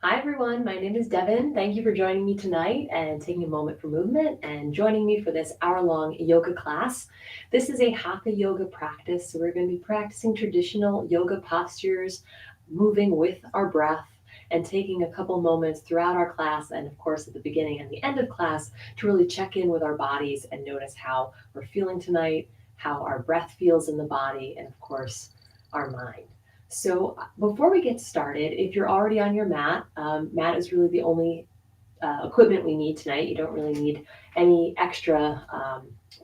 Hi, everyone. My name is Devin. Thank you for joining me tonight and taking a moment for movement and joining me for this hour-long yoga class. This is a hatha yoga practice, so we're going to be practicing traditional yoga postures, moving with our breath, and taking a couple moments throughout our class and, of course, at the beginning and the end of class to really check in with our bodies and notice how we're feeling tonight, how our breath feels in the body, and, of course, our mind. So before we get started, if you're already on your mat, mat is really the only equipment we need tonight. You don't really need any extra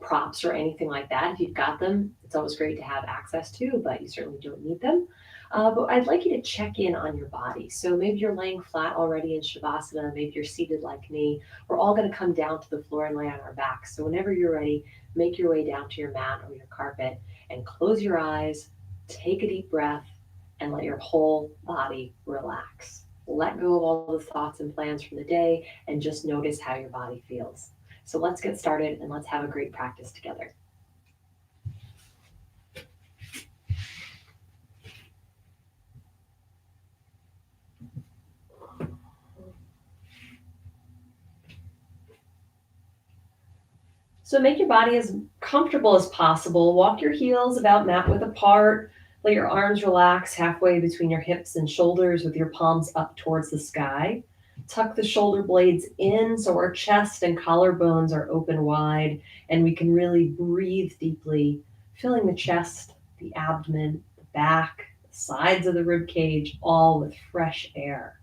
props or anything like that. If you've got them, it's always great to have access to, but you certainly don't need them. But I'd like you to check in on your body. So maybe you're laying flat already in Shavasana, maybe you're seated like me. We're all going to come down to the floor and lay on our backs. So whenever you're ready, make your way down to your mat or your carpet and close your eyes, take a deep breath, and let your whole body relax. Let go of all the thoughts and plans from the day and just notice how your body feels. So let's get started and let's have a great practice together. So make your body as comfortable as possible. Walk your heels about mat width apart. Let your arms relax halfway between your hips and shoulders with your palms up towards the sky. Tuck the shoulder blades in so our chest and collarbones are open wide and we can really breathe deeply, filling the chest, the abdomen, the back, the sides of the rib cage, all with fresh air.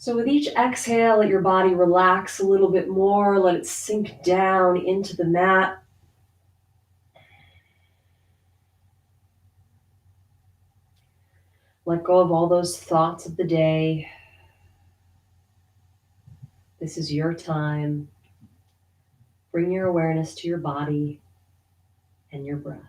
So, with each exhale, let your body relax a little bit more. Let it sink down into the mat. Let go of all those thoughts of the day. This is your time. Bring your awareness to your body and your breath.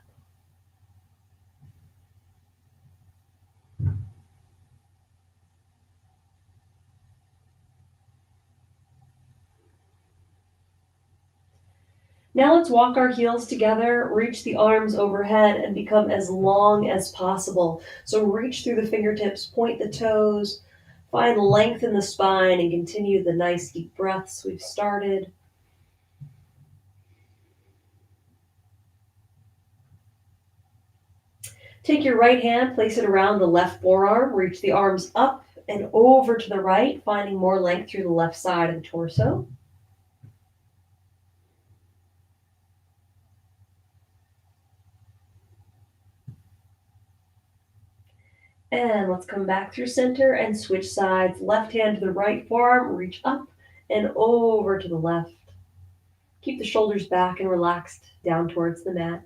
Now let's walk our heels together, reach the arms overhead, and become as long as possible. So reach through the fingertips, point the toes, find length in the spine, and continue the nice deep breaths we've started. Take your right hand, place it around the left forearm, reach the arms up and over to the right, finding more length through the left side of the torso. And let's come back through center and switch sides. Left hand to the right forearm, reach up and over to the left. Keep the shoulders back and relaxed down towards the mat.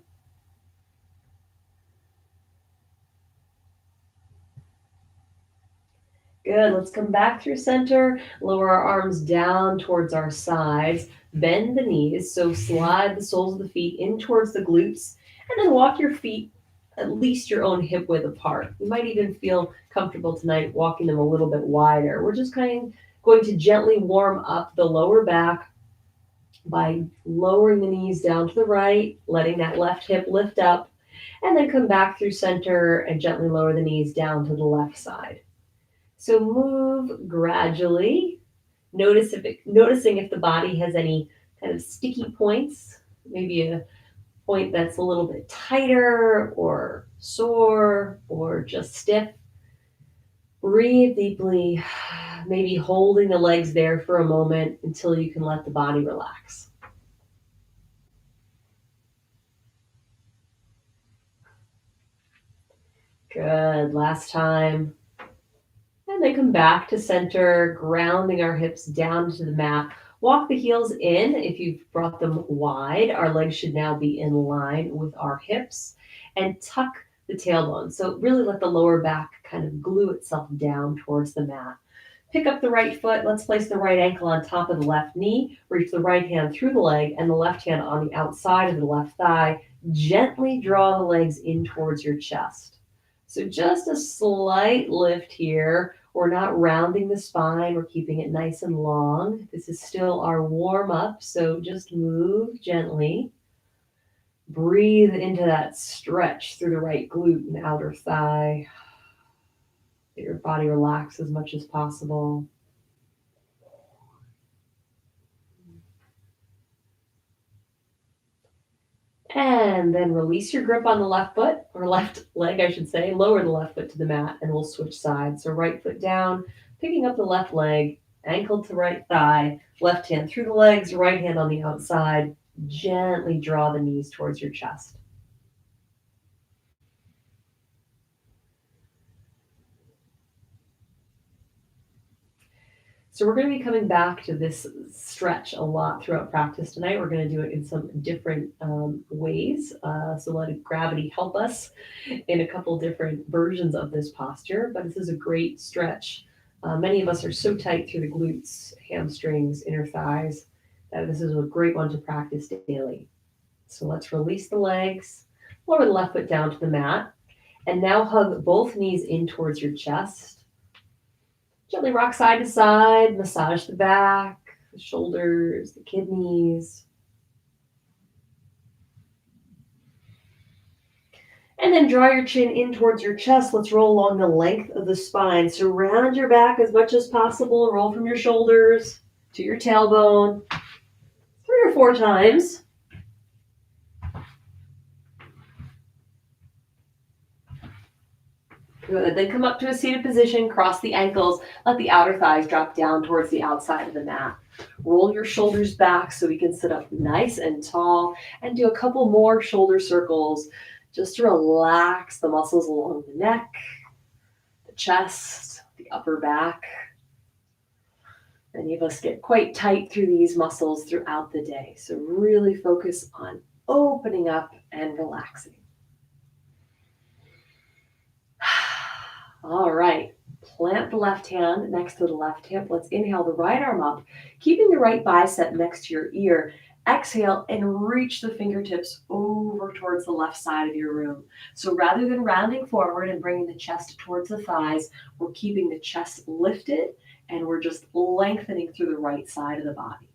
Good. Let's come back through center. Lower our arms down towards our sides. Bend the knees. So slide the soles of the feet in towards the glutes. And then walk your feet at least your own hip width apart. You might even feel comfortable tonight walking them a little bit wider. We're just kind of going to gently warm up the lower back by lowering the knees down to the right, letting that left hip lift up, and then come back through center and gently lower the knees down to the left side. So move gradually, noticing if the body has any kind of sticky points, maybe a point that's a little bit tighter or sore or just stiff. Breathe deeply, maybe holding the legs there for a moment until you can let the body relax. Good. Last time. And then come back to center, grounding our hips down to the mat. Walk the heels in if you've brought them wide. Our legs should now be in line with our hips and tuck the tailbone. So really let the lower back kind of glue itself down towards the mat. Pick up the right foot. Let's place the right ankle on top of the left knee. Reach the right hand through the leg and the left hand on the outside of the left thigh. Gently draw the legs in towards your chest. So just a slight lift here. We're not rounding the spine, we're keeping it nice and long. This is still our warm up, so just move gently. Breathe into that stretch through the right glute and outer thigh. Let your body relax as much as possible. And then release your grip on the left foot, or left leg, I should say. Lower the left foot to the mat, and we'll switch sides. So right foot down, picking up the left leg, ankle to right thigh, left hand through the legs, right hand on the outside. Gently draw the knees towards your chest. So we're going to be coming back to this stretch a lot throughout practice tonight. We're going to do it in some different ways. So let gravity help us in a couple different versions of this posture, but this is a great stretch. Many of us are so tight through the glutes, hamstrings, inner thighs, that this is a great one to practice daily. So let's release the legs, lower the left foot down to the mat, and now hug both knees in towards your chest. Gently rock side to side, massage the back, the shoulders, the kidneys. And then draw your chin in towards your chest. Let's roll along the length of the spine. Surround your back as much as possible. Roll from your shoulders to your tailbone 3 or 4 times. Good. Then come up to a seated position, cross the ankles, let the outer thighs drop down towards the outside of the mat. Roll your shoulders back so we can sit up nice and tall, and do a couple more shoulder circles just to relax the muscles along the neck, the chest, the upper back. Many of us get quite tight through these muscles throughout the day, so really focus on opening up and relaxing. All right, plant the left hand next to the left hip. Let's inhale the right arm up, keeping the right bicep next to your ear. Exhale and reach the fingertips over towards the left side of your room. So rather than rounding forward and bringing the chest towards the thighs, we're keeping the chest lifted and we're just lengthening through the right side of the body.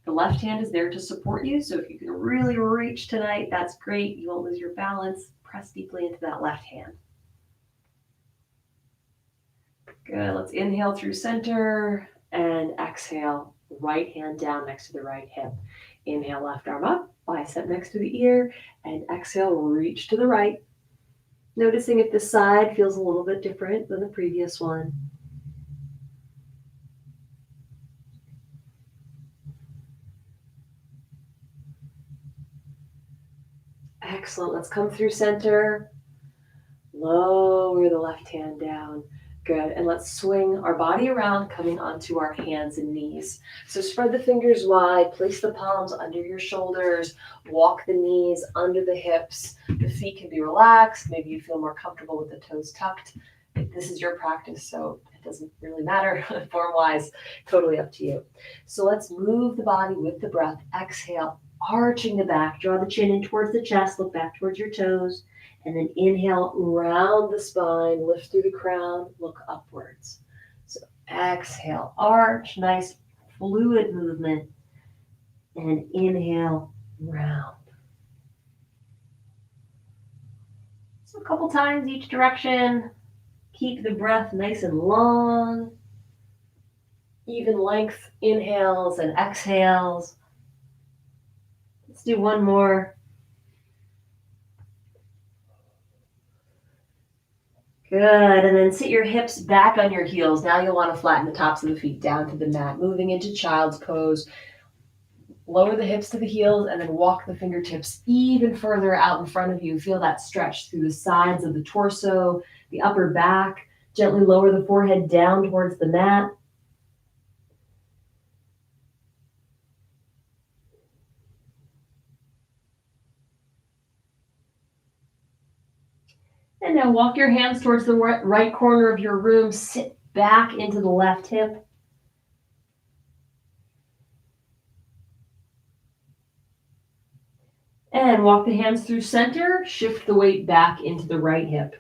The left hand is there to support you, so if you can really reach tonight, that's great. You won't lose your balance. Press deeply into that left hand. Good. Let's inhale through center and exhale. Right hand down next to the right hip. Inhale, left arm up, bicep next to the ear, and exhale, reach to the right. Noticing if the side feels a little bit different than the previous one. Excellent. Let's come through center. Lower the left hand down. Good. And let's swing our body around, coming onto our hands and knees. So spread the fingers wide, place the palms under your shoulders, walk the knees under the hips. The feet can be relaxed. Maybe you feel more comfortable with the toes tucked. This is your practice, so it doesn't really matter form-wise, totally up to you. So let's move the body with the breath. Exhale, arching the back, draw the chin in towards the chest, look back towards your toes. And then inhale, round the spine, lift through the crown, look upwards. So exhale, arch, nice fluid movement. And inhale, round. So a couple times each direction. Keep the breath nice and long. Even length inhales and exhales. Let's do one more. Good, and then sit your hips back on your heels. Now you'll want to flatten the tops of the feet down to the mat, moving into child's pose. Lower the hips to the heels and then walk the fingertips even further out in front of you. Feel that stretch through the sides of the torso, the upper back. Gently lower the forehead down towards the mat. And now walk your hands towards the right corner of your room. Sit back into the left hip. And walk the hands through center. Shift the weight back into the right hip.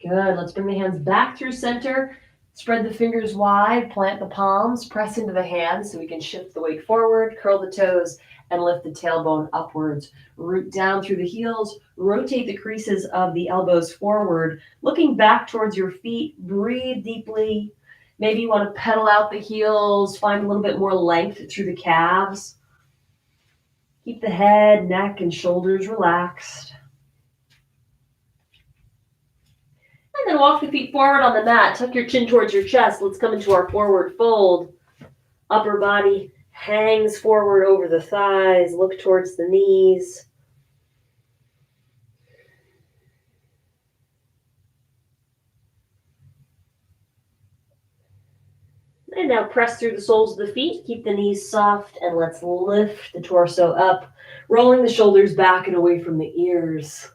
Good. Let's bring the hands back through center. Spread the fingers wide, plant the palms, press into the hands so we can shift the weight forward, curl the toes, and lift the tailbone upwards. Root down through the heels, rotate the creases of the elbows forward, looking back towards your feet. Breathe deeply. Maybe you want to pedal out the heels, find a little bit more length through the calves. Keep the head, neck, and shoulders relaxed. And then walk the feet forward on the mat. Tuck your chin towards your chest. Let's come into our forward fold. Upper body hangs forward over the thighs. Look towards the knees. And now press through the soles of the feet. Keep the knees soft, and let's lift the torso up, rolling the shoulders back and away from the ears.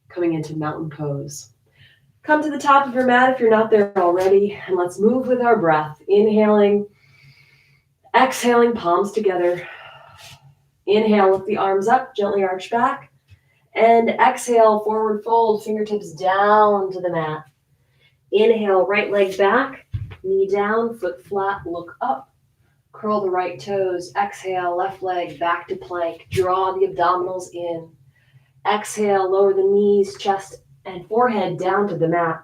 Coming into mountain pose. Come to the top of your mat if you're not there already, and let's move with our breath. Inhaling, exhaling, palms together. Inhale, lift the arms up, gently arch back. And exhale, forward fold, fingertips down to the mat. Inhale, right leg back, knee down, foot flat, look up. Curl the right toes. Exhale, left leg back to plank. Draw the abdominals in. Exhale, lower the knees, chest, and forehead down to the mat.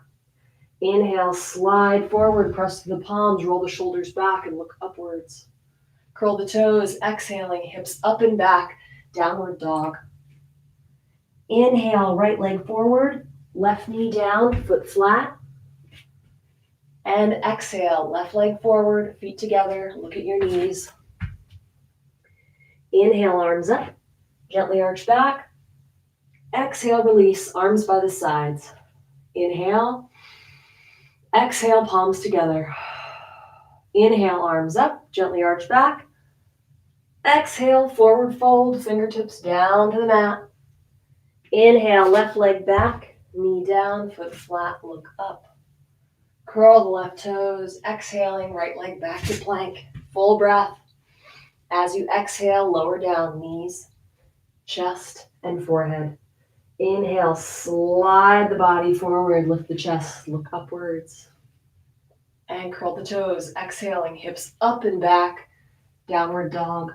Inhale, slide forward, press to the palms, roll the shoulders back and look upwards. Curl the toes, exhaling, hips up and back, downward dog. Inhale, right leg forward, left knee down, foot flat. And exhale, left leg forward, feet together, look at your knees. Inhale, arms up, gently arch back. Exhale, release, arms by the sides. Inhale. Exhale, palms together. Inhale, arms up, gently arch back. Exhale, forward fold, fingertips down to the mat. Inhale, left leg back, knee down, foot flat, look up. Curl the left toes, exhaling, right leg back to plank. Full breath. As you exhale, lower down, knees, chest, and forehead. Inhale, slide the body forward, lift the chest, look upwards. And curl the toes, exhaling, hips up and back, downward dog.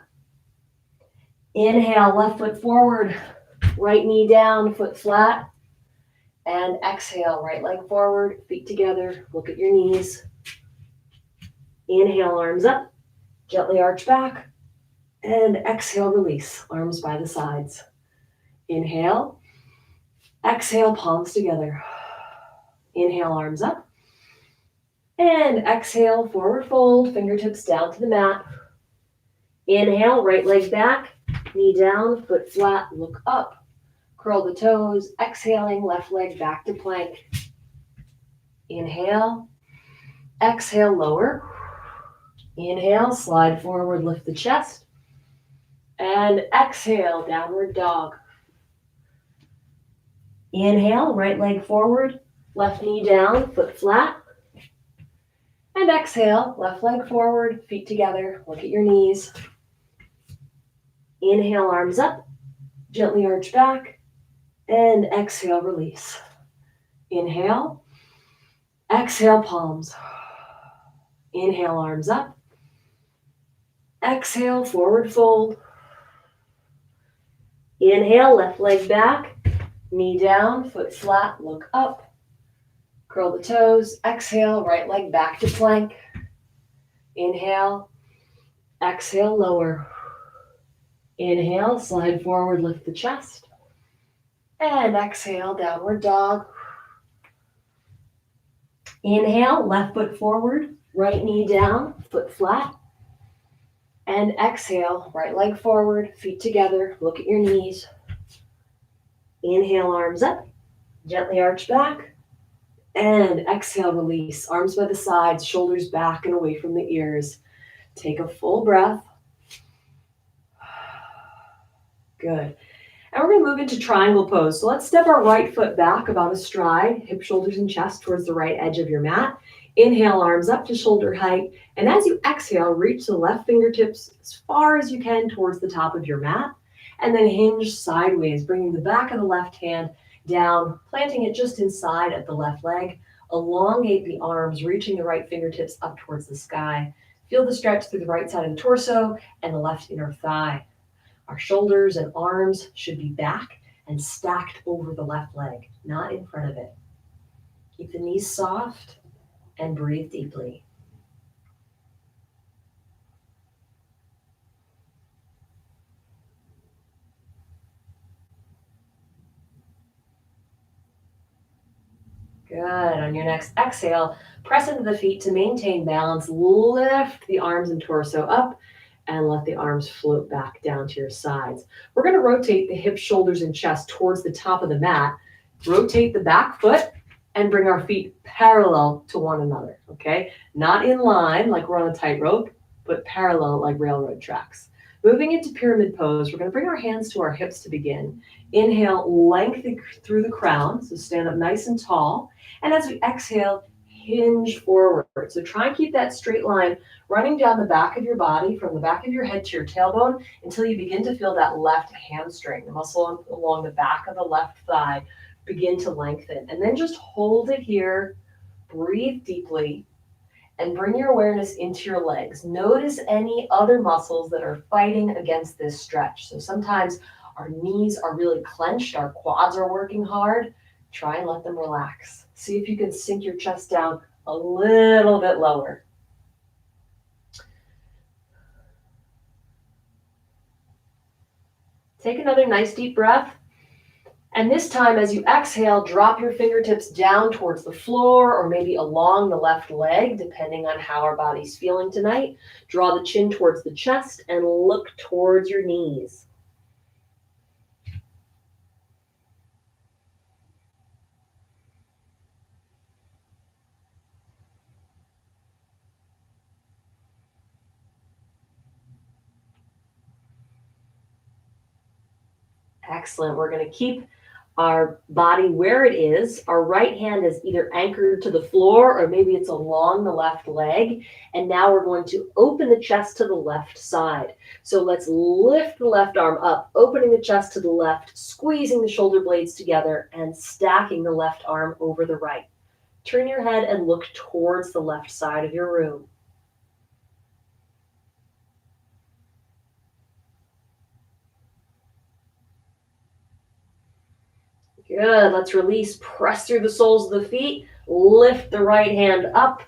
Inhale, left foot forward, right knee down, foot flat. And exhale, right leg forward, feet together, look at your knees. Inhale, arms up, gently arch back. And exhale, release, arms by the sides. Inhale. Exhale, palms together. Inhale, arms up. And exhale, forward fold, fingertips down to the mat. Inhale, right leg back, knee down, foot flat, look up. Curl the toes, exhaling, left leg back to plank. Inhale. Exhale, lower. Inhale, slide forward, lift the chest. And exhale, downward dog. Inhale, right leg forward, left knee down, foot flat. And exhale, left leg forward, feet together, look at your knees. Inhale, arms up, gently arch back. And exhale, release. Inhale. Exhale, palms. Inhale, arms up. Exhale, forward fold. Inhale, left leg back. Knee down, foot flat, look up. Curl the toes. Exhale, right leg back to plank. Inhale. Exhale, lower. Inhale, slide forward, lift the chest. And exhale, downward dog. Inhale, left foot forward, right knee down, foot flat. And exhale, right leg forward, feet together, look at your knees. Inhale, arms up, gently arch back. And exhale, release, arms by the sides, shoulders back and away from the ears. Take a full breath. Good. And we're going to move into triangle pose. So let's step our right foot back about a stride, hip, shoulders, and chest towards the right edge of your mat. Inhale, arms up to shoulder height. And as you exhale, reach the left fingertips as far as you can towards the top of your mat. And then hinge sideways, bringing the back of the left hand down, planting it just inside of the left leg. Elongate the arms, reaching the right fingertips up towards the sky. Feel the stretch through the right side of the torso and the left inner thigh. Our shoulders and arms should be back and stacked over the left leg, not in front of it. Keep the knees soft and breathe deeply. Good. On your next exhale, press into the feet to maintain balance. Lift the arms and torso up and let the arms float back down to your sides. We're going to rotate the hips, shoulders, and chest towards the top of the mat. Rotate the back foot and bring our feet parallel to one another, okay? Not in line like we're on a tightrope, but parallel like railroad tracks. Moving into pyramid pose, we're going to bring our hands to our hips to begin. Inhale, lengthen through the crown, so stand up nice and tall. And as we exhale, hinge forward. So try and keep that straight line running down the back of your body, from the back of your head to your tailbone, until you begin to feel that left hamstring, the muscle along the back of the left thigh, begin to lengthen. And then just hold it here, breathe deeply, and bring your awareness into your legs. Notice any other muscles that are fighting against this stretch. So sometimes our knees are really clenched, our quads are working hard. Try and let them relax. See if you can sink your chest down a little bit lower. Take another nice deep breath. And this time, as you exhale, drop your fingertips down towards the floor or maybe along the left leg, depending on how our body's feeling tonight. Draw the chin towards the chest and look towards your knees. Excellent. We're going to keep our body where it is. Our right hand is either anchored to the floor or maybe it's along the left leg. And now we're going to open the chest to the left side. So let's lift the left arm up, opening the chest to the left, squeezing the shoulder blades together and stacking the left arm over the right. Turn your head and look towards the left side of your room. Good. Let's release. Press through the soles of the feet. Lift the right hand up.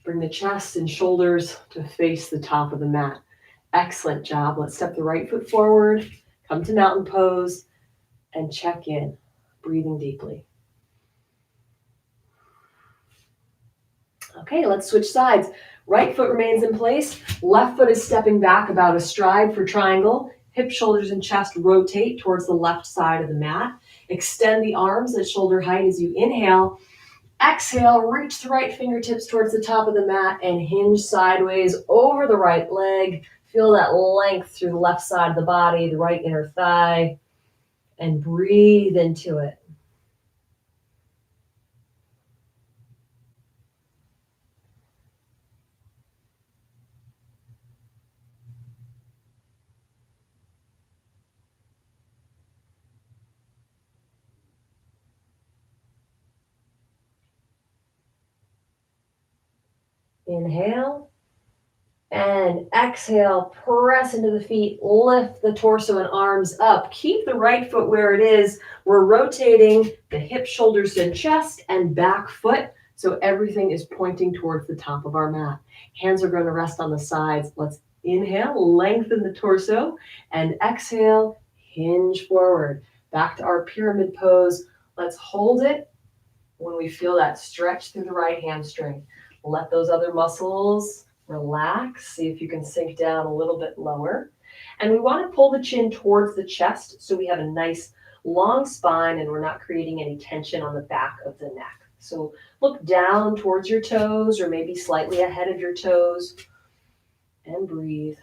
Bring the chest and shoulders to face the top of the mat. Excellent job. Let's step the right foot forward. Come to mountain pose and check in, breathing deeply. Okay, let's switch sides. Right foot remains in place. Left foot is stepping back about a stride for triangle. Hips, shoulders, and chest rotate towards the left side of the mat. Extend the arms at shoulder height as you inhale. Exhale, reach the right fingertips towards the top of the mat and hinge sideways over the right leg. Feel that length through the left side of the body, the right inner thigh, and breathe into it. Inhale and exhale, press into the feet, lift the torso and arms up. Keep the right foot where it is. We're rotating the hips, shoulders, and chest and back foot, so everything is pointing towards the top of our mat. Hands are going to rest on the sides. Let's inhale, lengthen the torso, and exhale, hinge forward. Back to our pyramid pose. Let's hold it when we feel that stretch through the right hamstring. Let those other muscles relax. See if you can sink down a little bit lower. And we want to pull the chin towards the chest so we have a nice long spine and we're not creating any tension on the back of the neck. So look down towards your toes or maybe slightly ahead of your toes and breathe.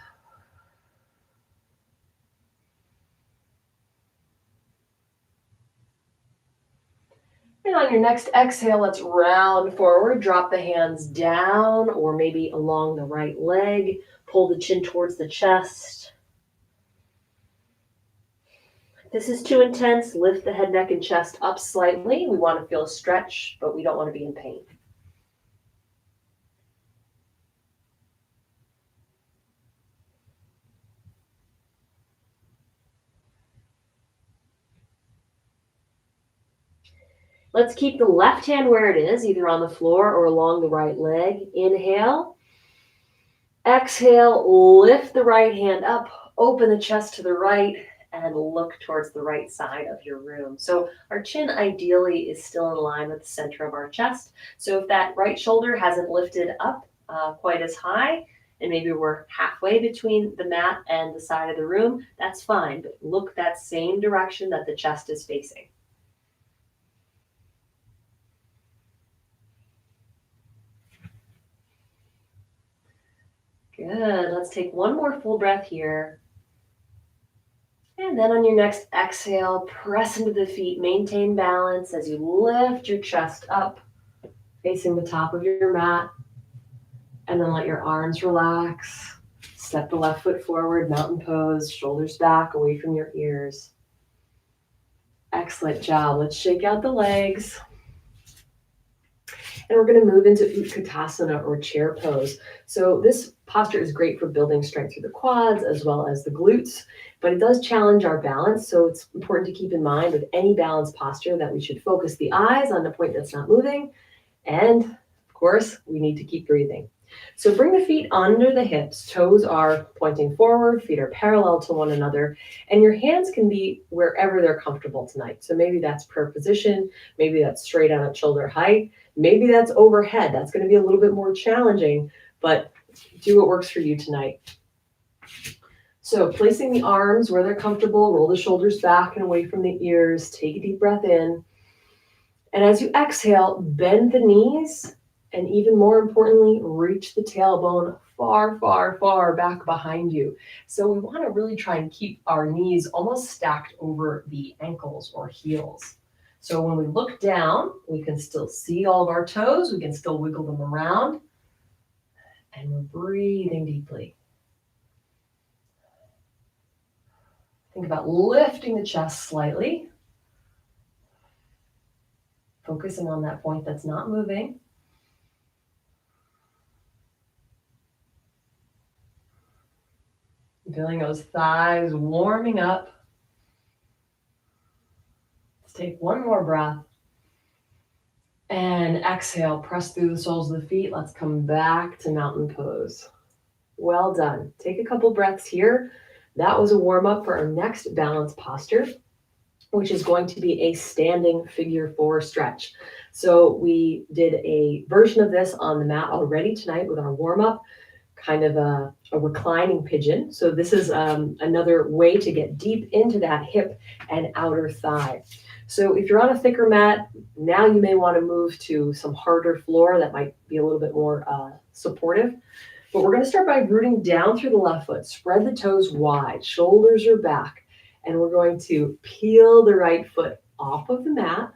And on your next exhale, let's round forward. Drop the hands down or maybe along the right leg. Pull the chin towards the chest. If this is too intense, lift the head, neck, and chest up slightly. We want to feel a stretch, but we don't want to be in pain. Let's keep the left hand where it is, either on the floor or along the right leg. Inhale. Exhale, lift the right hand up, open the chest to the right, and look towards the right side of your room. So our chin ideally is still in line with the center of our chest. So if that right shoulder hasn't lifted up quite as high, and maybe we're halfway between the mat and the side of the room, that's fine. But look that same direction that the chest is facing. Good. Let's take one more full breath here. And then on your next exhale, press into the feet, maintain balance as you lift your chest up, facing the top of your mat. And then let your arms relax. Step the left foot forward, mountain pose, shoulders back, away from your ears. Excellent job. Let's shake out the legs. And we're going to move into Utkatasana or chair pose. So this posture is great for building strength through the quads as well as the glutes, but it does challenge our balance. So it's important to keep in mind with any balanced posture that we should focus the eyes on the point that's not moving. And of course, we need to keep breathing. So bring the feet under the hips. Toes are pointing forward, feet are parallel to one another, and your hands can be wherever they're comfortable tonight. So maybe that's prayer position, maybe that's straight out at shoulder height, maybe that's overhead. That's going to be a little bit more challenging, but do what works for you tonight. So placing the arms where they're comfortable, roll the shoulders back and away from the ears, take a deep breath in. And as you exhale, bend the knees, and even more importantly, reach the tailbone far, far, far back behind you. So we want to really try and keep our knees almost stacked over the ankles or heels. So when we look down, we can still see all of our toes. We can still wiggle them around. And we're breathing deeply. Think about lifting the chest slightly. Focusing on that point that's not moving. Feeling those thighs warming up. Let's take one more breath. And exhale, press through the soles of the feet. Let's come back to mountain pose. Well done. Take a couple breaths here. That was a warm up for our next balance posture, which is going to be a standing figure 4 stretch. So we did a version of this on the mat already tonight with our warm up, kind of a reclining pigeon. So this is another way to get deep into that hip and outer thigh. So if you're on a thicker mat, now you may want to move to some harder floor that might be a little bit more supportive. But we're going to start by rooting down through the left foot. Spread the toes wide, shoulders are back. And we're going to peel the right foot off of the mat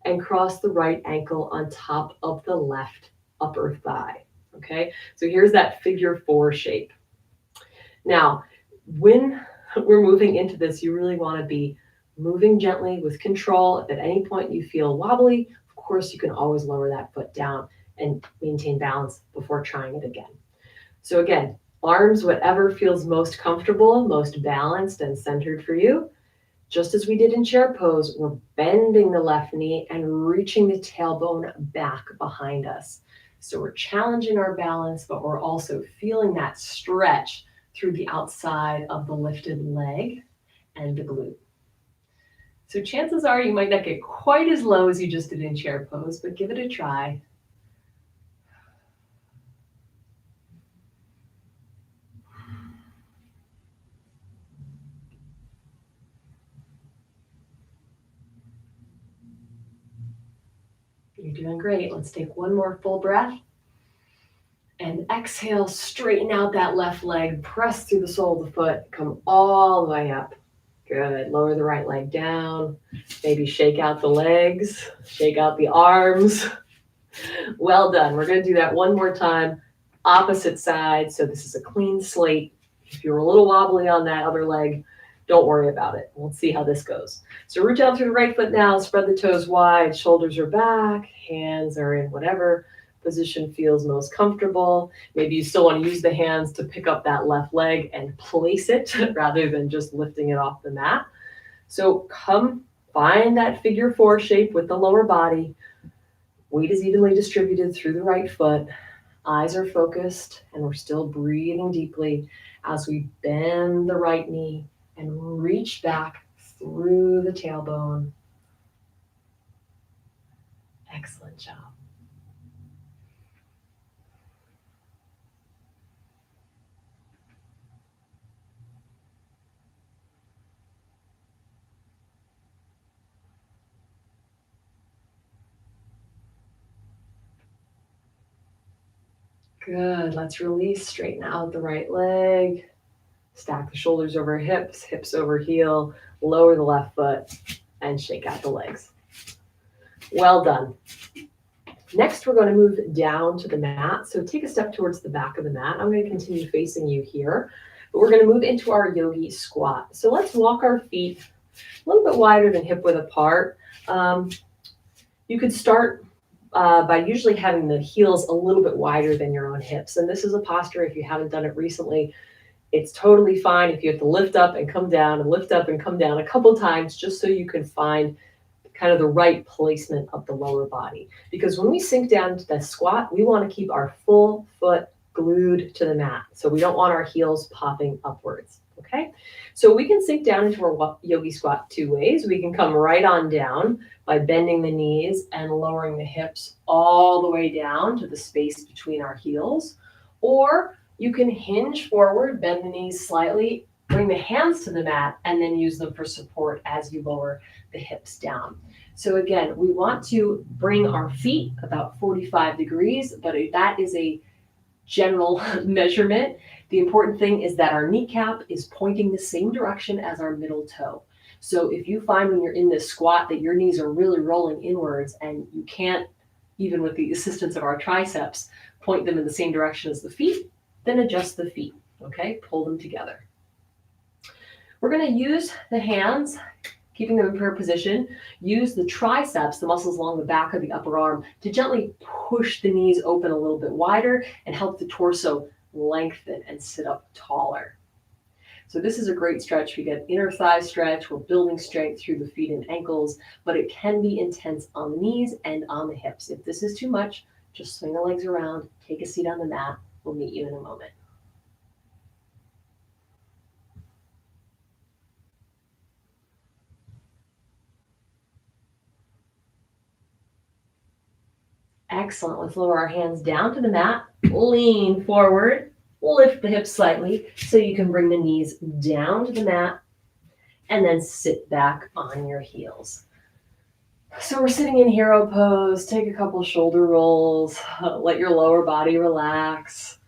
and cross the right ankle on top of the left upper thigh. Okay, so here's that figure 4 shape. Now, when we're moving into this, you really want to be moving gently with control. If at any point you feel wobbly, of course, you can always lower that foot down and maintain balance before trying it again. So again, arms, whatever feels most comfortable, most balanced and centered for you. Just as we did in chair pose, we're bending the left knee and reaching the tailbone back behind us. So we're challenging our balance, but we're also feeling that stretch through the outside of the lifted leg and the glute. So chances are you might not get quite as low as you just did in chair pose, but give it a try. You're doing great. Let's take one more full breath. And exhale, straighten out that left leg, press through the sole of the foot, come all the way up. Good. Lower the right leg down. Maybe shake out the legs, shake out the arms. Well done. We're going to do that one more time. Opposite side. So this is a clean slate. If you're a little wobbly on that other leg, Don't worry about it. We'll see how this goes. So root down through the right foot now, spread the toes wide, shoulders are back, hands are in whatever position feels most comfortable. Maybe you still want to use the hands to pick up that left leg and place it rather than just lifting it off the mat. So come find that figure 4 shape with the lower body. Weight is evenly distributed through the right foot. Eyes are focused, and we're still breathing deeply as we bend the right knee and reach back through the tailbone. Excellent job. Good. Let's release. Straighten out the right leg. Stack the shoulders over hips, hips over heel. Lower the left foot and shake out the legs. Well done. Next, we're going to move down to the mat. So take a step towards the back of the mat. I'm going to continue facing you here, but we're going to move into our yogi squat. So let's walk our feet a little bit wider than hip width apart. You could start by usually having the heels a little bit wider than your own hips. And this is a posture, if you haven't done it recently, it's totally fine if you have to lift up and come down and lift up and come down a couple times just so you can find kind of the right placement of the lower body. Because when we sink down to the squat, we want to keep our full foot glued to the mat. So we don't want our heels popping upwards. Okay, so we can sink down into our yogi squat 2 ways. We can come right on down by bending the knees and lowering the hips all the way down to the space between our heels. Or you can hinge forward, bend the knees slightly, bring the hands to the mat, and then use them for support as you lower the hips down. So again, we want to bring our feet about 45 degrees, but that is a general measurement. The important thing is that our kneecap is pointing the same direction as our middle toe. So if you find when you're in this squat that your knees are really rolling inwards and you can't, even with the assistance of our triceps, point them in the same direction as the feet, then adjust the feet, okay? Pull them together. We're going to use the hands, keeping them in prayer position. Use the triceps, the muscles along the back of the upper arm, to gently push the knees open a little bit wider and help the torso lengthen and sit up taller. So this is a great stretch. We get inner thigh stretch. We're building strength through the feet and ankles, but it can be intense on the knees and on the hips. If this is too much, just swing the legs around, take a seat on the mat. We'll meet you in a moment. Excellent. Let's lower our hands down to the mat, lean forward, lift the hips slightly so you can bring the knees down to the mat, and then sit back on your heels. So we're sitting in hero pose. Take a couple shoulder rolls. Let your lower body relax.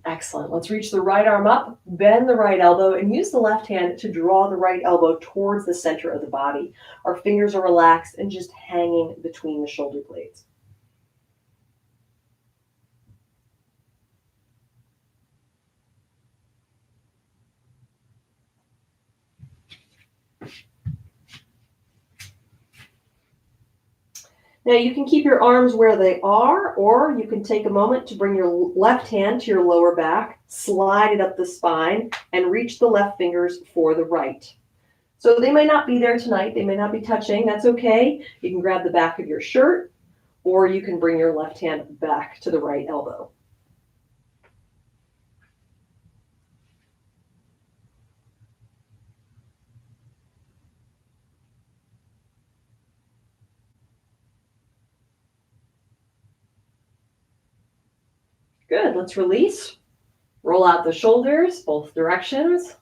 Excellent. Let's reach the right arm up, bend the right elbow, and use the left hand to draw the right elbow towards the center of the body. Our fingers are relaxed and just hanging between the shoulder blades. Now you can keep your arms where they are, or you can take a moment to bring your left hand to your lower back, slide it up the spine, and reach the left fingers for the right. So they may not be there tonight. They may not be touching. That's okay. You can grab the back of your shirt, or you can bring your left hand back to the right elbow. Good. Let's release. Roll out the shoulders, both directions.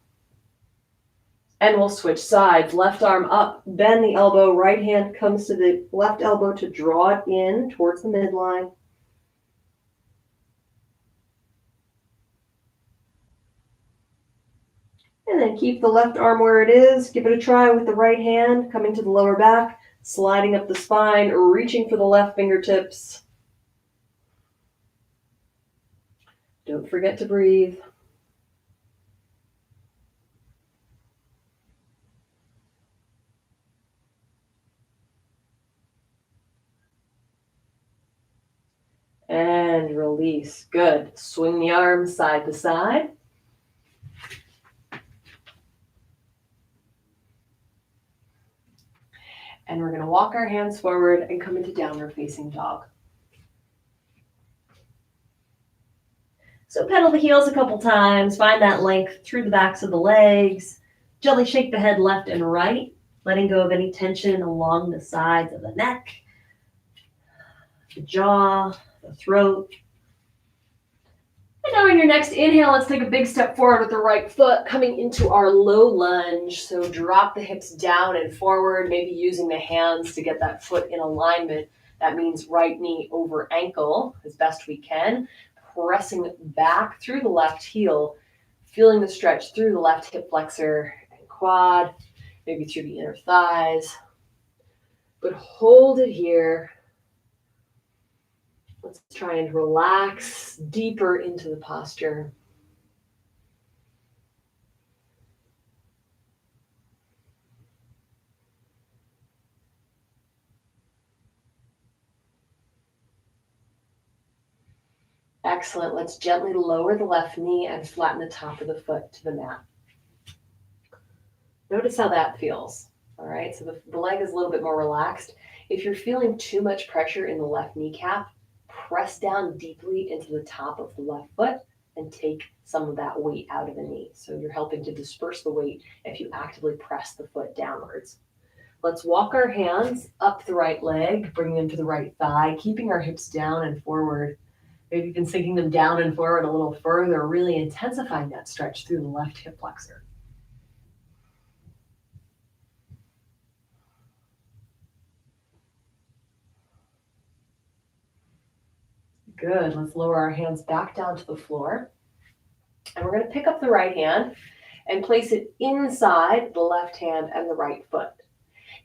And we'll switch sides. Left arm up, bend the elbow. Right hand comes to the left elbow to draw it in towards the midline. And then keep the left arm where it is. Give it a try with the right hand, coming to the lower back, sliding up the spine, reaching for the left fingertips. Don't forget to breathe. And release. Good. Swing the arms side to side. And we're going to walk our hands forward and come into downward facing dog. So pedal the heels a couple times, find that length through the backs of the legs. Gently shake the head left and right, letting go of any tension along the sides of the neck, the jaw, the throat. And now on your next inhale, let's take a big step forward with the right foot, coming into our low lunge. So drop the hips down and forward, maybe using the hands to get that foot in alignment. That means right knee over ankle as best we can, pressing back through the left heel, feeling the stretch through the left hip flexor and quad, maybe through the inner thighs. But hold it here. Let's try and relax deeper into the posture. Excellent. Let's gently lower the left knee and flatten the top of the foot to the mat. Notice how that feels. All right, so the leg is a little bit more relaxed. If you're feeling too much pressure in the left kneecap, press down deeply into the top of the left foot and take some of that weight out of the knee. So you're helping to disperse the weight if you actively press the foot downwards. Let's walk our hands up the right leg, bring them to the right thigh, keeping our hips down and forward. Maybe even sinking them down and forward a little further, really intensifying that stretch through the left hip flexor. Good. Let's lower our hands back down to the floor. And we're going to pick up the right hand and place it inside the left hand and the right foot.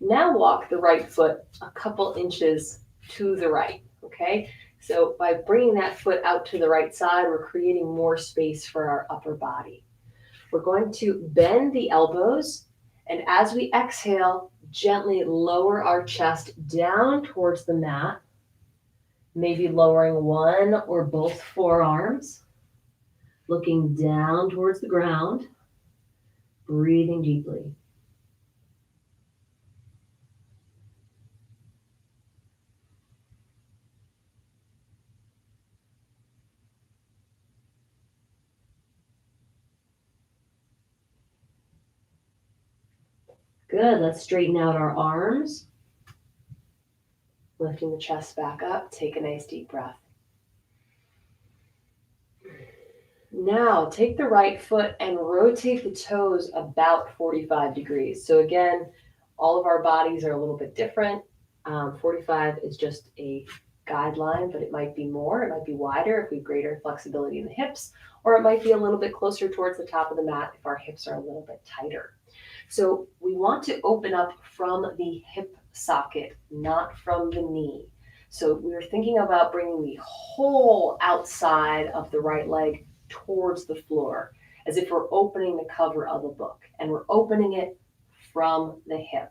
Now walk the right foot a couple inches to the right, okay? So by bringing that foot out to the right side, we're creating more space for our upper body. We're going to bend the elbows, and as we exhale, gently lower our chest down towards the mat, maybe lowering one or both forearms, looking down towards the ground, breathing deeply. Good. Let's straighten out our arms. Lifting the chest back up. Take a nice deep breath. Now take the right foot and rotate the toes about 45 degrees. So again, all of our bodies are a little bit different. 45 is just a guideline, but it might be more, it might be wider if we have greater flexibility in the hips, or it might be a little bit closer towards the top of the mat if our hips are a little bit tighter. So we want to open up from the hip socket, not from the knee. So we're thinking about bringing the whole outside of the right leg towards the floor, as if we're opening the cover of a book, and we're opening it from the hip.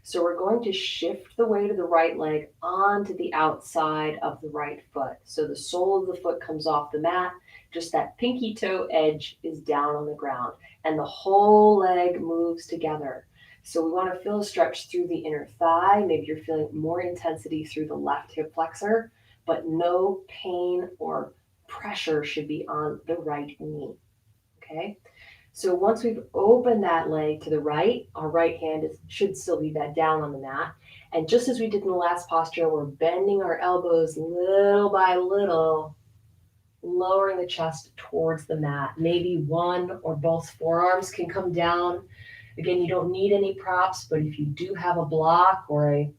So we're going to shift the weight of the right leg onto the outside of the right foot. So the sole of the foot comes off the mat, just that pinky toe edge is down on the ground, and the whole leg moves together. So we want to feel a stretch through the inner thigh. Maybe you're feeling more intensity through the left hip flexor, but no pain or pressure should be on the right knee, okay? So once we've opened that leg to the right, our right hand should still be bent down on the mat. And just as we did in the last posture, we're bending our elbows little by little, lowering the chest towards the mat. Maybe one or both forearms can come down. Again, you don't need any props, but if you do have a block or a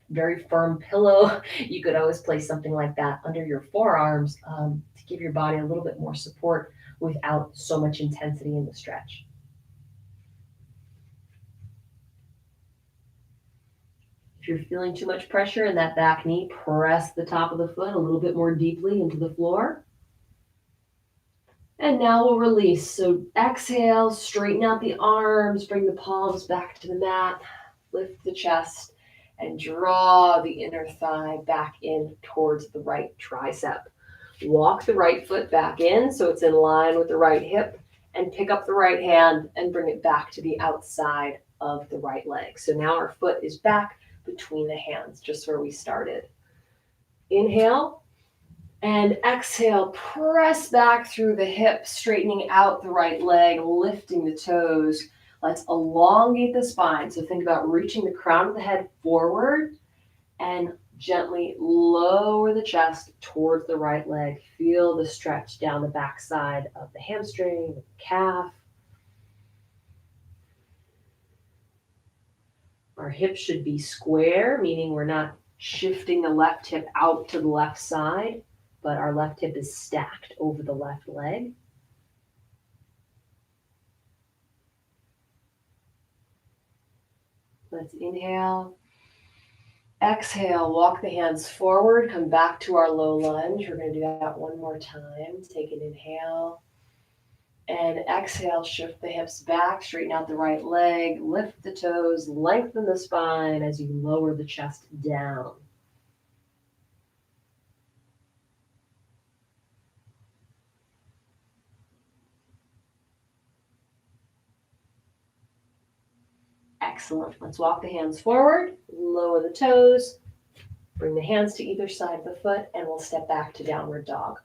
very firm pillow, you could always place something like that under your forearms to give your body a little bit more support without so much intensity in the stretch. If you're feeling too much pressure in that back knee, press the top of the foot a little bit more deeply into the floor. And now we'll release. So exhale, straighten out the arms, bring the palms back to the mat, lift the chest, and draw the inner thigh back in towards the right tricep. Walk the right foot back in so it's in line with the right hip, and pick up the right hand and bring it back to the outside of the right leg. So now our foot is back between the hands, just where we started. Inhale and exhale, press back through the hips, straightening out the right leg, lifting the toes. Let's elongate the spine. So think about reaching the crown of the head forward and gently lower the chest towards the right leg. Feel the stretch down the back side of the hamstring, the calf. Our hips should be square, meaning we're not shifting the left hip out to the left side, but our left hip is stacked over the left leg. Let's inhale. Exhale, walk the hands forward, come back to our low lunge. We're going to do that one more time. Take an inhale. And exhale, shift the hips back, straighten out the right leg, lift the toes, lengthen the spine as you lower the chest down. Excellent. Let's walk the hands forward, lower the toes, bring the hands to either side of the foot, and we'll step back to downward dog.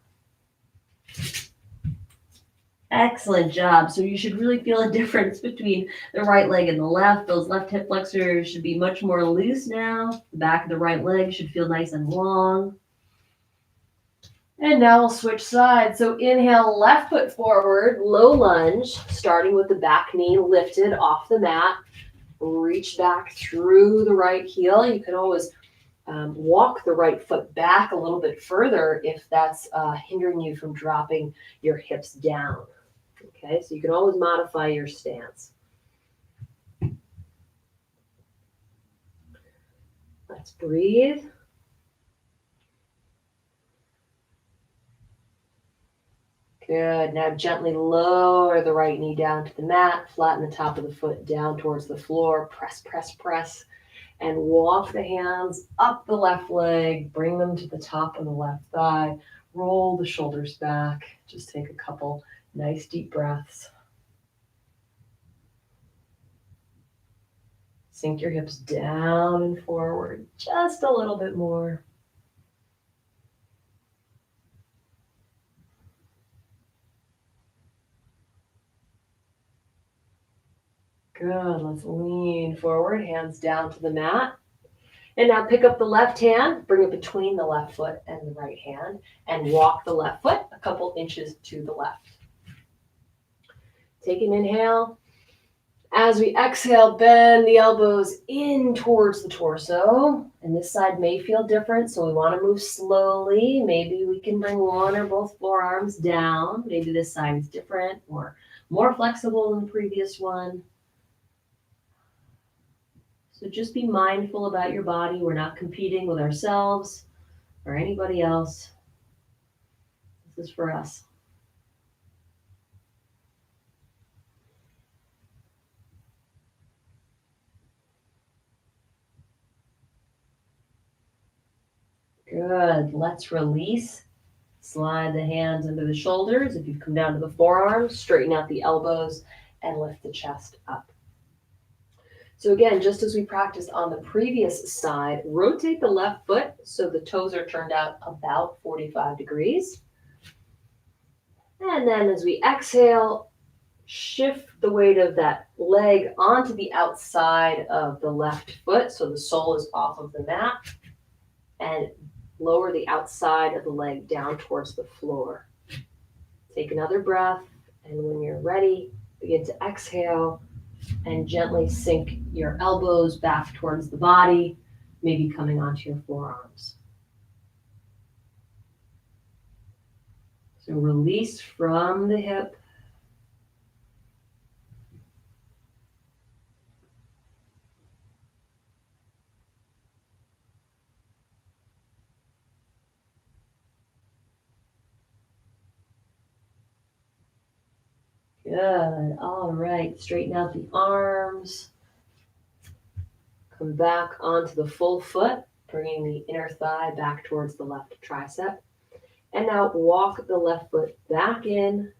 Excellent job. So you should really feel a difference between the right leg and the left. Those left hip flexors should be much more loose now. The back of the right leg should feel nice and long. And now we'll switch sides. So inhale, left foot forward, low lunge, starting with the back knee lifted off the mat. Reach back through the right heel. You can always walk the right foot back a little bit further if that's hindering you from dropping your hips down. Okay, so you can always modify your stance. Let's breathe. Good. Now gently lower the right knee down to the mat, flatten the top of the foot down towards the floor, press, press, press, and walk the hands up the left leg, bring them to the top of the left thigh, roll the shoulders back. Just take a couple nice deep breaths. Sink your hips down and forward just a little bit more. Good. Let's lean forward, hands down to the mat. And now pick up the left hand, bring it between the left foot and the right hand, and walk the left foot a couple inches to the left. Take an inhale. As we exhale, bend the elbows in towards the torso. And this side may feel different, so we want to move slowly. Maybe we can bring one or both forearms down. Maybe this side is different or more flexible than the previous one. So just be mindful about your body. We're not competing with ourselves or anybody else. This is for us. Good. Let's release. Slide the hands under the shoulders. If you've come down to the forearms, straighten out the elbows and lift the chest up. So again, just as we practiced on the previous side, rotate the left foot so the toes are turned out about 45 degrees. And then as we exhale, shift the weight of that leg onto the outside of the left foot so the sole is off of the mat, and lower the outside of the leg down towards the floor. Take another breath, and when you're ready, begin to exhale and gently sink your elbows back towards the body, maybe coming onto your forearms. So release from the hip. Good. All right. Straighten out the arms. Come back onto the full foot, bringing the inner thigh back towards the left tricep. And now walk the left foot back in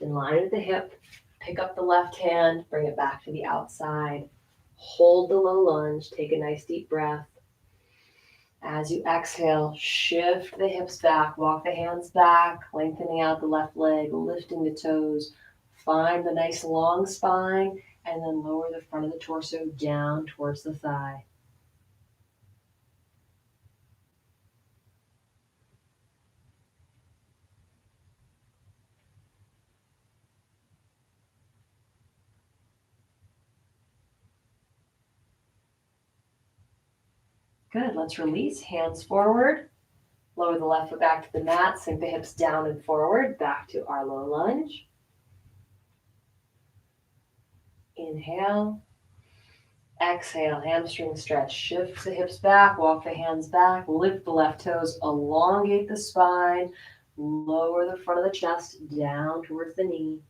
line with the hip. Pick up the left hand, bring it back to the outside. Hold the low lunge, take a nice deep breath. As you exhale, shift the hips back, walk the hands back, lengthening out the left leg, lifting the toes. Find the nice long spine, and then lower the front of the torso down towards the thigh. Good, let's release, hands forward. Lower the left foot back to the mat, sink the hips down and forward, back to our low lunge. Inhale. Exhale, hamstring stretch. Shift the hips back, walk the hands back, lift the left toes, elongate the spine, lower the front of the chest down towards the knee.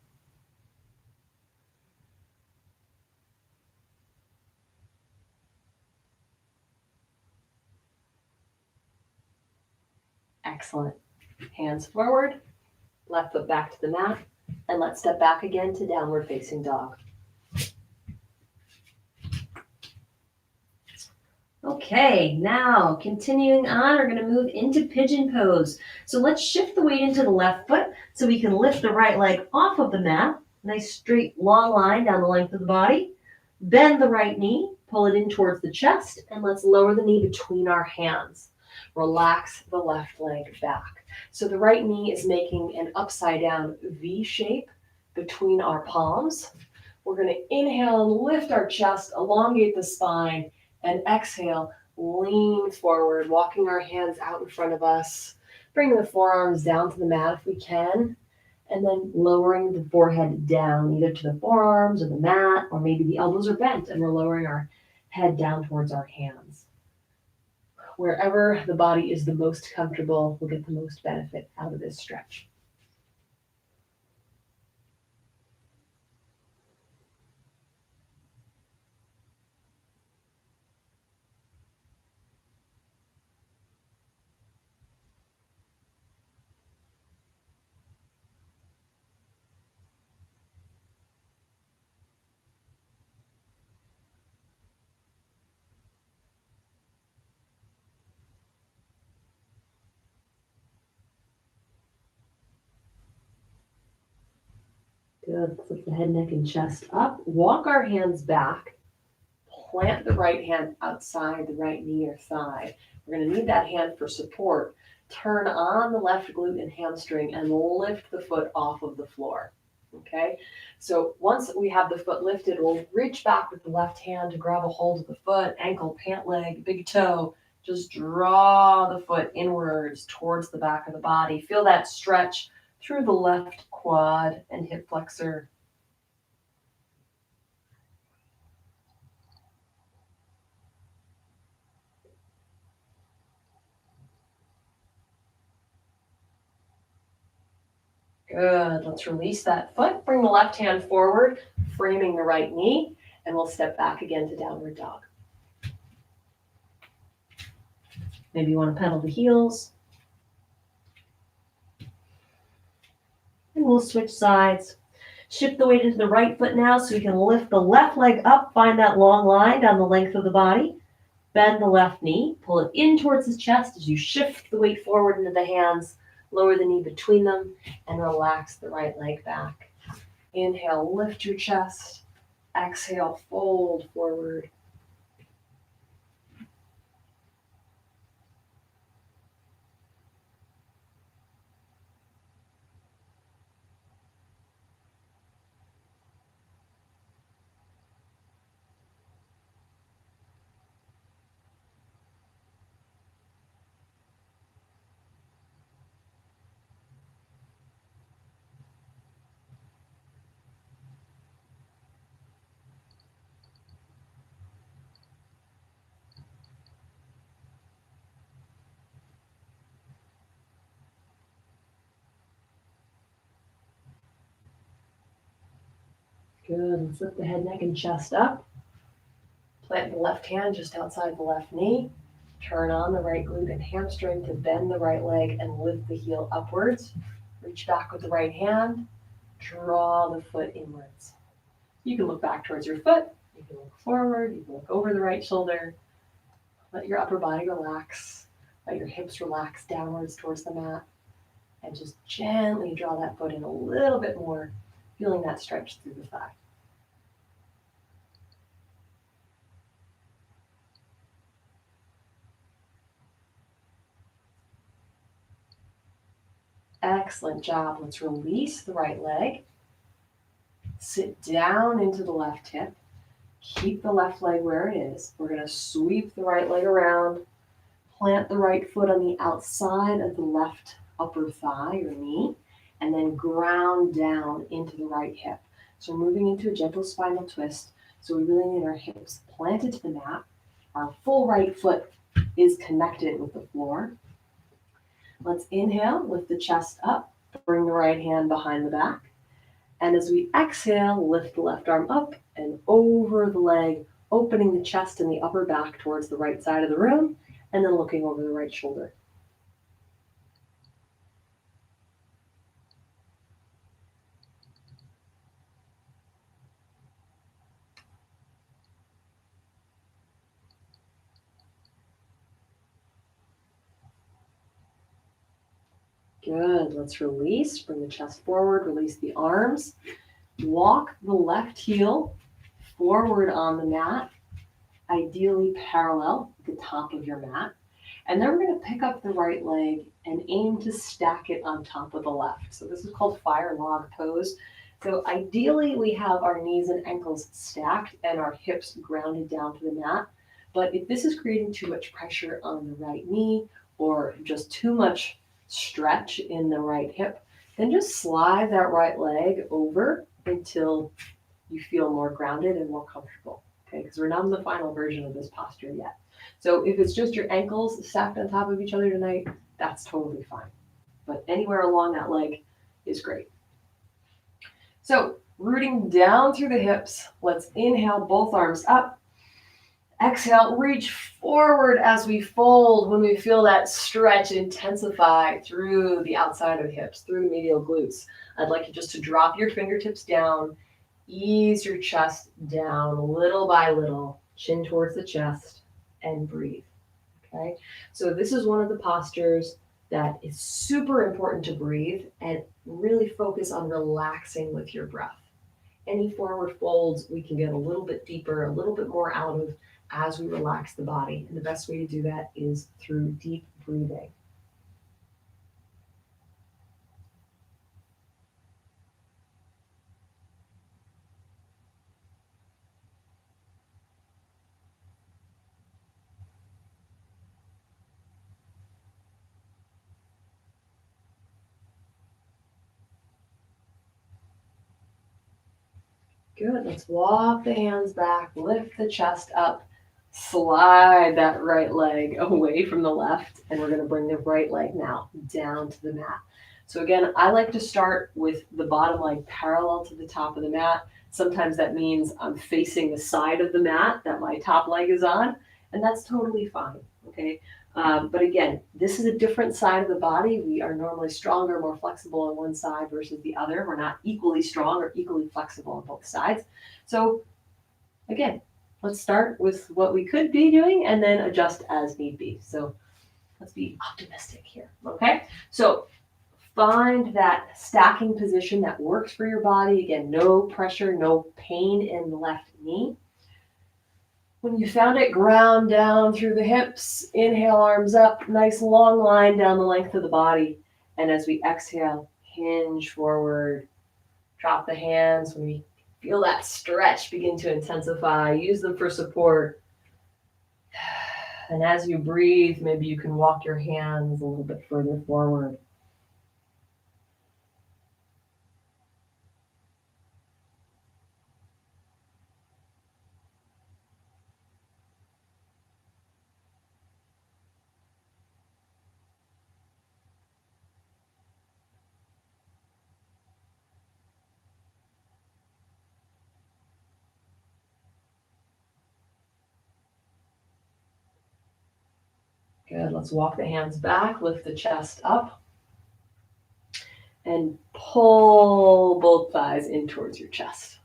Excellent. Hands forward, left foot back to the mat, and let's step back again to downward facing dog. Okay, now continuing on, we're going to move into pigeon pose. So let's shift the weight into the left foot so we can lift the right leg off of the mat. Nice straight long line down the length of the body. Bend the right knee, pull it in towards the chest, and let's lower the knee between our hands. Relax the left leg back. So the right knee is making an upside down V shape between our palms. We're going to inhale and lift our chest, elongate the spine, and exhale, lean forward, walking our hands out in front of us, bringing the forearms down to the mat if we can, and then lowering the forehead down, either to the forearms or the mat, or maybe the elbows are bent and we're lowering our head down towards our hands. Wherever the body is the most comfortable, we'll get the most benefit out of this stretch. Good. Flip the head, neck, and chest up. Walk our hands back. Plant the right hand outside the right knee or thigh. We're going to need that hand for support. Turn on the left glute and hamstring and lift the foot off of the floor. Okay? So once we have the foot lifted, we'll reach back with the left hand to grab a hold of the foot, ankle, pant leg, big toe. Just draw the foot inwards towards the back of the body. Feel that stretch through the left quad and hip flexor. Good. Let's release that foot. Bring the left hand forward, framing the right knee, and we'll step back again to downward dog. Maybe you want to pedal the heels. And we'll switch sides. Shift the weight into the right foot now so we can lift the left leg up, find that long line down the length of the body. Bend the left knee, pull it in towards the chest as you shift the weight forward into the hands. Lower the knee between them and relax the right leg back. Inhale, lift your chest. Exhale, fold forward. Good. Let's lift the head, neck, and chest up. Plant the left hand just outside the left knee. Turn on the right glute and hamstring to bend the right leg and lift the heel upwards. Reach back with the right hand. Draw the foot inwards. You can look back towards your foot. You can look forward. You can look over the right shoulder. Let your upper body relax. Let your hips relax downwards towards the mat. And just gently draw that foot in a little bit more, feeling that stretch through the thigh. Excellent job. Let's release the right leg. Sit down into the left hip. Keep the left leg where it is. We're going to sweep the right leg around. Plant the right foot on the outside of the left upper thigh or knee. And then ground down into the right hip. So we're moving into a gentle spinal twist. So we really need our hips planted to the mat. Our full right foot is connected with the floor. Let's inhale, lift the chest up, bring the right hand behind the back. And as we exhale, lift the left arm up and over the leg, opening the chest and the upper back towards the right side of the room, and then looking over the right shoulder. Good. Let's release. Bring the chest forward. Release the arms. Walk the left heel forward on the mat, ideally parallel at the top of your mat. And then we're going to pick up the right leg and aim to stack it on top of the left. So this is called fire log pose. So ideally we have our knees and ankles stacked and our hips grounded down to the mat. But if this is creating too much pressure on the right knee or just too much stretch in the right hip, then just slide that right leg over until you feel more grounded and more comfortable. Okay, because we're not in the final version of this posture yet. So if it's just your ankles stacked on top of each other tonight, that's totally fine. But anywhere along that leg is great. So rooting down through the hips, let's inhale both arms up. Exhale, reach forward as we fold when we feel that stretch intensify through the outside of the hips, through the medial glutes. I'd like you just to drop your fingertips down, ease your chest down little by little, chin towards the chest, and breathe. Okay, so this is one of the postures that is super important to breathe and really focus on relaxing with your breath. Any forward folds, we can get a little bit deeper, a little bit more out of as we relax the body. And the best way to do that is through deep breathing. Good. Let's walk the hands back, lift the chest up, slide that right leg away from the left, and we're going to bring the right leg now down to the mat. So again, I like to start with the bottom leg parallel to the top of the mat. Sometimes that means I'm facing the side of the mat that my top leg is on, and that's totally fine, okay? But again, this is a different side of the body. We are normally stronger, more flexible on one side versus the other. We're not equally strong or equally flexible on both sides. So again, let's start with what we could be doing and then adjust as need be. So let's be optimistic here, okay? So find that stacking position that works for your body. Again, no pressure, no pain in the left knee. When you found it, ground down through the hips, inhale, arms up, nice long line down the length of the body. And as we exhale, hinge forward, drop the hands. When we feel that stretch begin to intensify, use them for support. And as you breathe, maybe you can walk your hands a little bit further forward. Good. Let's walk the hands back, lift the chest up, and pull both thighs in towards your chest.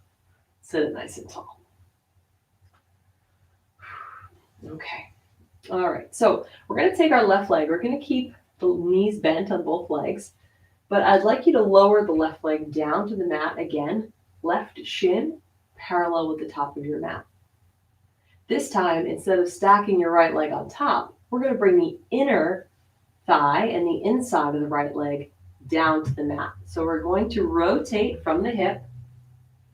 Sit it nice and tall. Okay. All right. So we're going to take our left leg. We're going to keep the knees bent on both legs, but I'd like you to lower the left leg down to the mat again, left shin parallel with the top of your mat. This time, instead of stacking your right leg on top, we're going to bring the inner thigh and the inside of the right leg down to the mat. So we're going to rotate from the hip.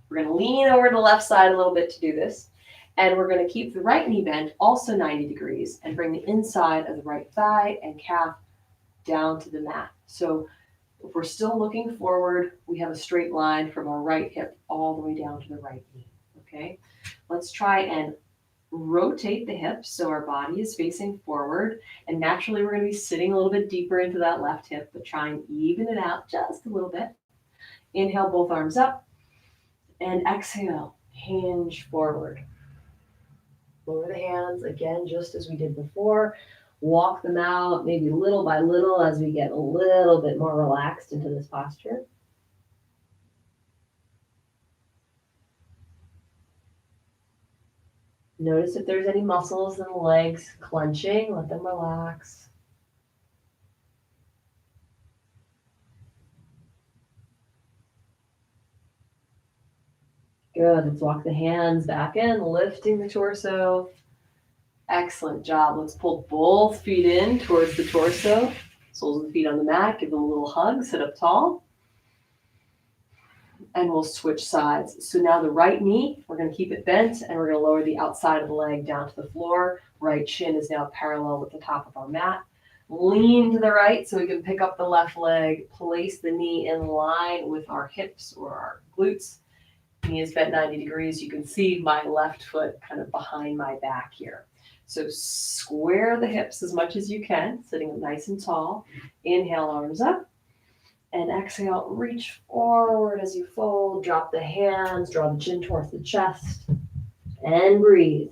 We're going to lean over to the left side a little bit to do this. And we're going to keep the right knee bent also 90 degrees and bring the inside of the right thigh and calf down to the mat. So if we're still looking forward, we have a straight line from our right hip all the way down to the right knee. Okay, let's try and rotate the hips so our body is facing forward. And naturally, we're going to be sitting a little bit deeper into that left hip, but try and even it out just a little bit. Inhale, both arms up. And exhale, hinge forward. Lower the hands, again, just as we did before. Walk them out, maybe little by little as we get a little bit more relaxed into this posture. Notice if there's any muscles in the legs clenching, let them relax. Good, let's walk the hands back in, lifting the torso. Excellent job. Let's pull both feet in towards the torso. Soles of the feet on the mat, give them a little hug, sit up tall. And we'll switch sides. So now the right knee, we're going to keep it bent and we're going to lower the outside of the leg down to the floor. Right shin is now parallel with the top of our mat. Lean to the right so we can pick up the left leg, place the knee in line with our hips or our glutes. Knee is bent 90 degrees. You can see my left foot kind of behind my back here. So square the hips as much as you can, sitting up nice and tall. Inhale, arms up. And exhale, reach forward as you fold. Drop the hands, draw the chin towards the chest. And breathe.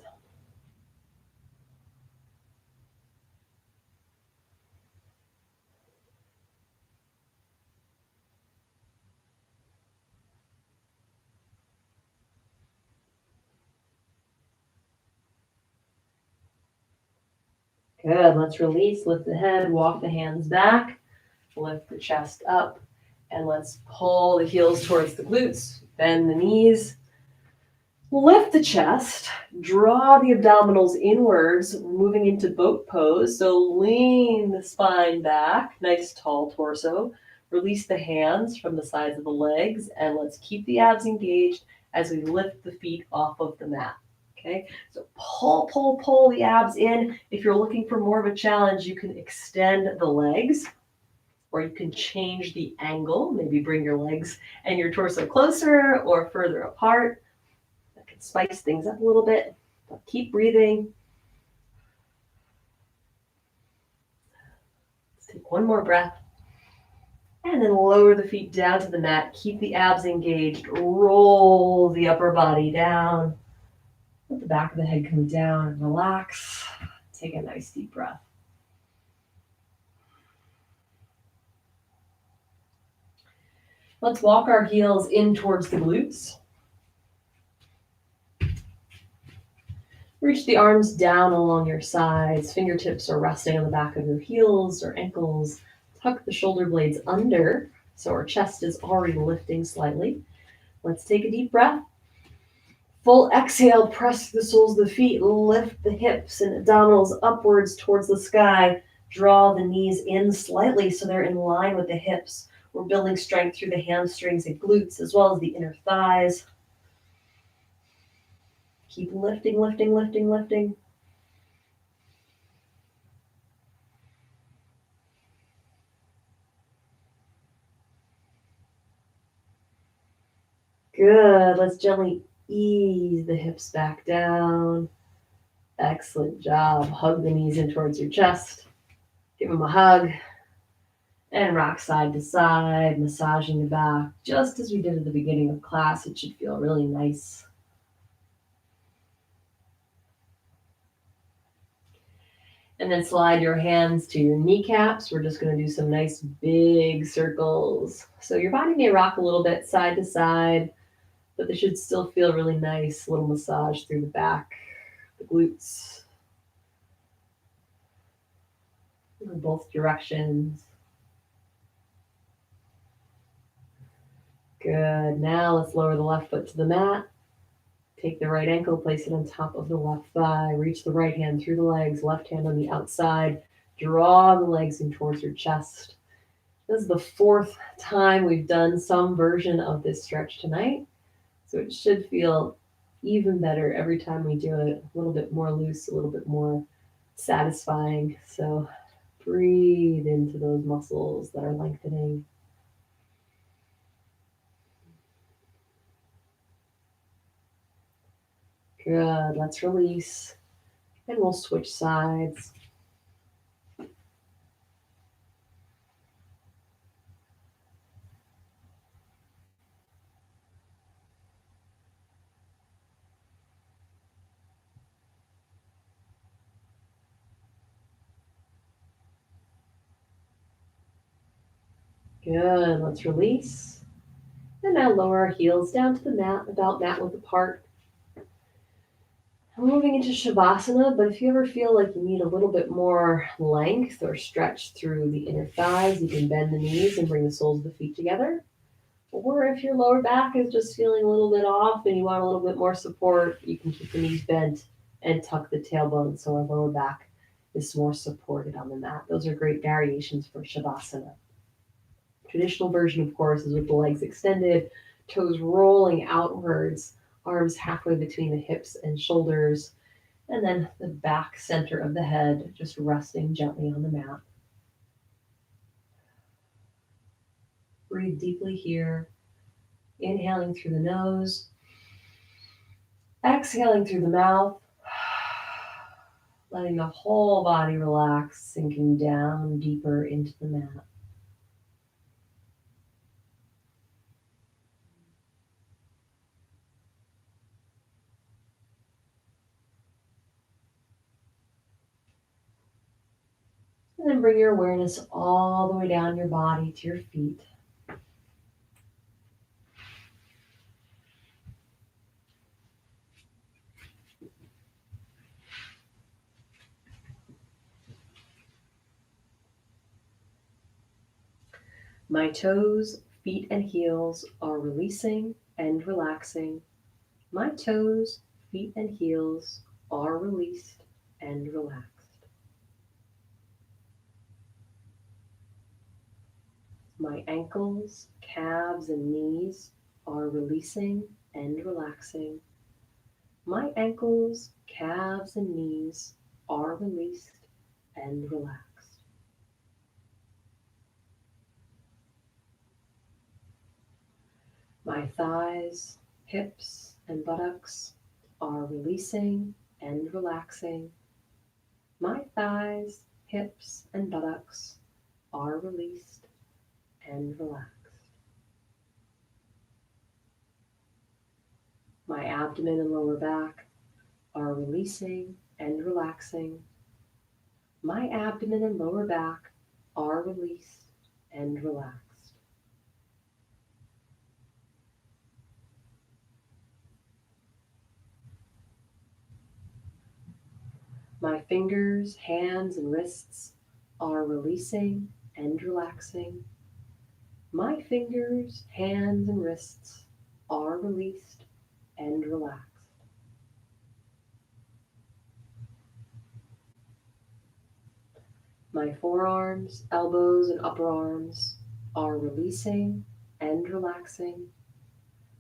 Good, let's release, lift the head, walk the hands back, lift the chest up, and let's pull the heels towards the glutes, bend the knees, lift the chest, draw the abdominals inwards, moving into boat pose, so lean the spine back, nice tall torso, release the hands from the sides of the legs, and let's keep the abs engaged as we lift the feet off of the mat. Okay, so pull the abs in. If you're looking for more of a challenge, you can extend the legs or you can change the angle. Maybe bring your legs and your torso closer or further apart. That can spice things up a little bit, but keep breathing. Let's take one more breath. And then lower the feet down to the mat. Keep the abs engaged. Roll the upper body down. Let the back of the head come down and relax. Take a nice deep breath. Let's walk our heels in towards the glutes. Reach the arms down along your sides. Fingertips are resting on the back of your heels or ankles. Tuck the shoulder blades under so our chest is already lifting slightly. Let's take a deep breath. Full exhale, press the soles of the feet, lift the hips and abdominals upwards towards the sky. Draw the knees in slightly so they're in line with the hips. We're building strength through the hamstrings and glutes as well as the inner thighs. Keep lifting, lifting, lifting, lifting. Good. Let's gently ease the hips back down. Excellent job. Hug the knees in towards your chest. Give them a hug. And rock side to side, massaging the back. Just as we did at the beginning of class, it should feel really nice. And then slide your hands to your kneecaps. We're just going to do some nice big circles. So your body may rock a little bit side to side, but this should still feel really nice. Little massage through the back, the glutes, in both directions. Good. Now let's lower the left foot to the mat. Take the right ankle, place it on top of the left thigh. Reach the right hand through the legs, left hand on the outside. Draw the legs in towards your chest. This is the fourth time we've done some version of this stretch tonight. So it should feel even better every time we do it. A little bit more loose, a little bit more satisfying. So breathe into those muscles that are lengthening. Good. Let's release. And we'll switch sides. Good. Let's release. And now lower our heels down to the mat, about mat width apart. We're moving into Shavasana, but if you ever feel like you need a little bit more length or stretch through the inner thighs, you can bend the knees and bring the soles of the feet together. Or if your lower back is just feeling a little bit off and you want a little bit more support, you can keep the knees bent and tuck the tailbone so our lower back is more supported on the mat. Those are great variations for Shavasana. Traditional version, of course, is with the legs extended, toes rolling outwards, arms halfway between the hips and shoulders, and then the back center of the head just resting gently on the mat. Breathe deeply here, inhaling through the nose, exhaling through the mouth, letting the whole body relax, sinking down deeper into the mat. And then bring your awareness all the way down your body to your feet. My toes, feet, and heels are releasing and relaxing. My toes, feet, and heels are released and relaxed. My ankles, calves, and knees are releasing and relaxing. My ankles, calves, and knees are released and relaxed. My thighs, hips, and buttocks are releasing and relaxing. My thighs, hips, and buttocks are released and relaxed. My abdomen and lower back are releasing and relaxing. My abdomen and lower back are released and relaxed. My fingers, hands, and wrists are releasing and relaxing. My fingers, hands, and wrists are released and relaxed. My forearms, elbows, and upper arms are releasing and relaxing.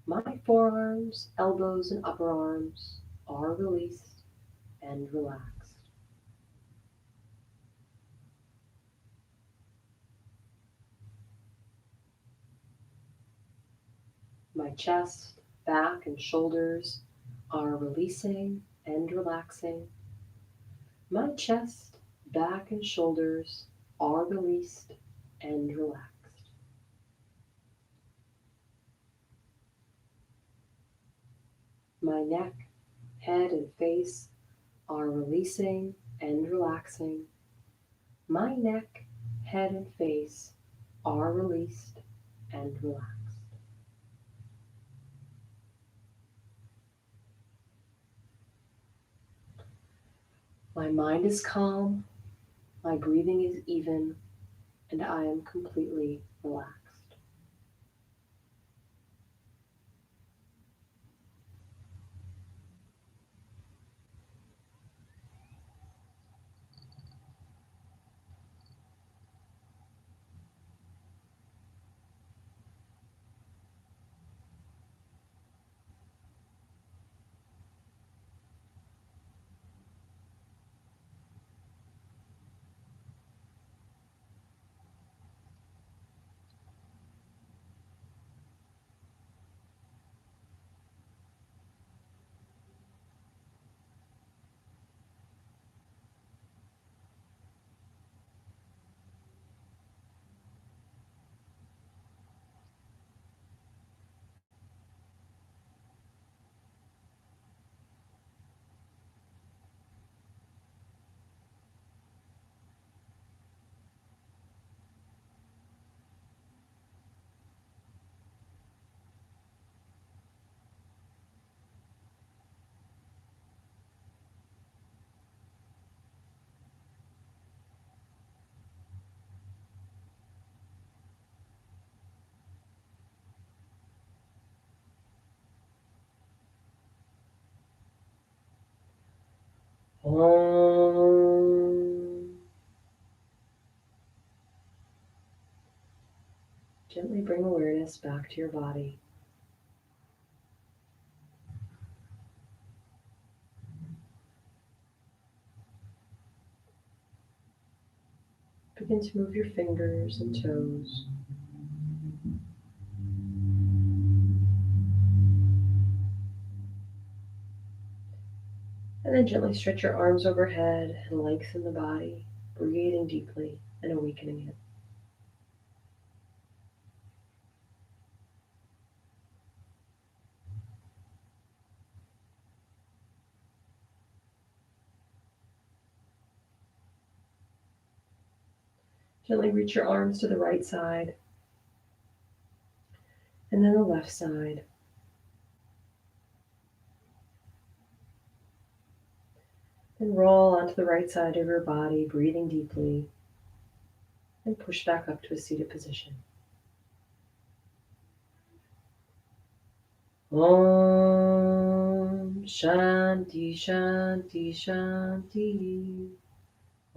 My forearms, elbows, and upper arms are released and relaxed. My chest, back, and shoulders are releasing and relaxing. My chest, back, and shoulders are released and relaxed. My neck, head, and face are releasing and relaxing. My neck, head, and face are released and relaxed. My mind is calm, my breathing is even, and I am completely relaxed. Om. Gently bring awareness back to your body. Begin to move your fingers and toes. And then gently stretch your arms overhead and lengthen the body, breathing deeply and awakening it. Gently reach your arms to the right side and then the left side. Then roll onto the right side of your body, breathing deeply, and push back up to a seated position. Om Shanti Shanti Shanti.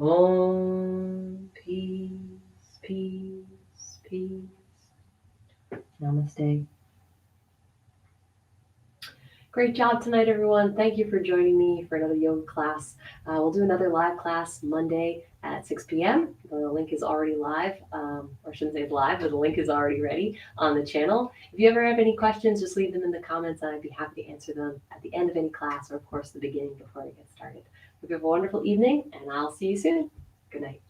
Om Peace Peace Peace. Namaste. Great job tonight, everyone. Thank you for joining me for another yoga class. We'll do another live class Monday at 6 p.m. The link is already live, or I shouldn't say it's live, but the link is already ready on the channel. If you ever have any questions, just leave them in the comments and I'd be happy to answer them at the end of any class or, of course, the beginning before I get started. Hope you have a wonderful evening and I'll see you soon. Good night.